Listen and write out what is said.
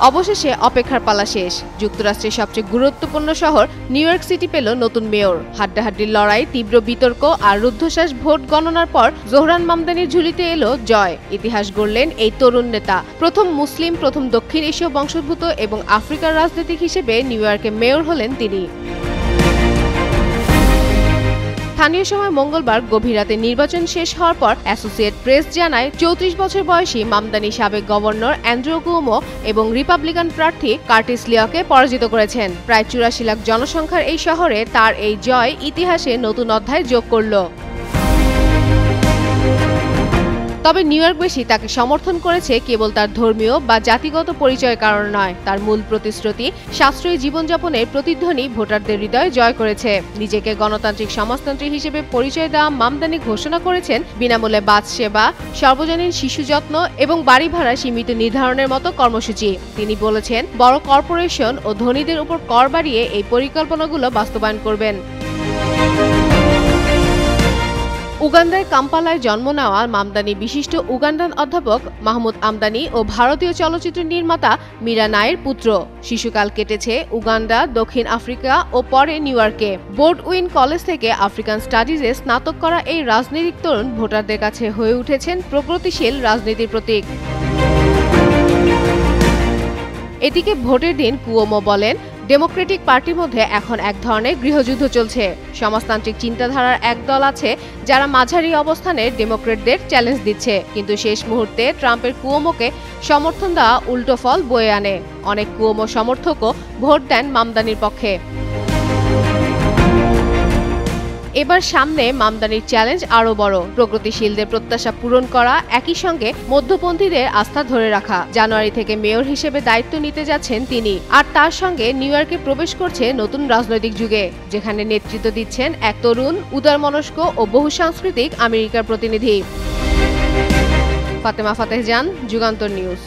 অবশেষে অপেক্ষার পালা শেষ। যুক্তরাষ্ট্রের সবচেয়ে গুরুত্বপূর্ণ শহর নিউ ইয়র্ক সিটি পেল নতুন মেয়র। হাড্ডাহাড্ডির লড়াই, তীব্র বিতর্ক আর রুদ্ধশ্বাস ভোট গণনার পর জোহরান মামদানির ঝুলিতে এলো জয়। ইতিহাস গড়লেন এই তরুণ নেতা। প্রথম মুসলিম, প্রথম দক্ষিণ এশীয় বংশোদ্ভূত এবং আফ্রিকার রাজনীতিক হিসেবে নিউ ইয়র্কে মেয়র হলেন তিনি। স্থানীয় সময় মঙ্গলবার গভীর রাতে নির্বাচন শেষ হওয়ার পর অ্যাসোসিয়েট প্রেস জানায় ৩৪ বছর বয়সী মামদানি সাবেক গভর্নর অ্যান্ড্রু কুওমো এবং রিপাবলিকান প্রার্থী কার্টিস লিওকে পরাজিত করেছেন। প্রায় ৮৪ লাখ জনসংখ্যার এই শহরে তার এই জয় ইতিহাসে নতুন অধ্যায় যোগ করল। তবে নিউ ইয়র্কবাসী তাকে সমর্থন করেছে কেবল তার ধর্মীয় বা জাতিগত পরিচয়ের কারণে নয়। তার মূল প্রতিশ্রুতি, সাশ্রয়ী জীবনযাপনের প্রতিধ্বনি ভোটারদের হৃদয় জয় করেছে। নিজেকে গণতান্ত্রিক সমাজতন্ত্রী হিসেবে পরিচয় দেওয়া মামদানি ঘোষণা করেছেন বিনামূল্যে বাস সেবা, সর্বজনীন শিশু যত্ন এবং বাড়ি ভাড়া সীমিত নির্ধারণের মতো কর্মসূচি। তিনি বলেছেন, বড় কর্পোরেশন ও ধনীদের উপর কর বাড়িয়ে এই পরিকল্পনাগুলো বাস্তবায়ন করবেন। উগান্ডার কাম্পালায় জন্ম নেওয়া মামদানি বিশিষ্ট উগান্ডান অধ্যাপক মাহমুদ আমদানি ও ভারতীয় চলচ্চিত্র নির্মাতা মীরা নায়ের পুত্র। শিশুকাল কেটেছে উগান্ডা, দক্ষিণ আফ্রিকা ও পরে নিউ ইয়র্কে। বোর্ডউইন কলেজ থেকে আফ্রিকান স্টাডিজে স্নাতক করা এই রাজনৈতিক তরুণ ভোটারদের কাছে হয়ে উঠেছেন প্রগতিশীল রাজনীতির প্রতীক। এদিকে ভোটের দিন কুওমো বলেন, ডেমোক্রেটিক পার্টির মধ্যে এখন এক ধরনের গৃহযুদ্ধ চলছে। সমাজতান্ত্রিক চিন্তাধারার এক দল আছে যারা মাঝারি অবস্থানে ডেমোক্রেটদের চ্যালেঞ্জ দিচ্ছে, কিন্তু শেষ মুহূর্তে ট্রাম্পের কুওমোকে সমর্থন দেওয়া উল্টো ফল বয়ে আনে। অনেক কুওমো সমর্থকও ভোট দেন মামদানির পক্ষে। এবার সামনে মামদানির চ্যালেঞ্জ আরও বড়। প্রগতিশীলদের প্রত্যাশা পূরণ করা, একই সঙ্গে মধ্যপন্থীদের আস্থা ধরে রাখা। জানুয়ারি থেকে মেয়র হিসেবে দায়িত্ব নিতে যাচ্ছেন তিনি। আর তার সঙ্গে নিউ ইয়র্কে প্রবেশ করছে নতুন রাজনৈতিক যুগে, যেখানে নেতৃত্ব দিচ্ছেন এক তরুণ, উদারমনস্ক ও বহুসাংস্কৃতিক আমেরিকার প্রতিনিধি। ফাতেমা ফাতেহ জান, যুগান্তর নিউজ।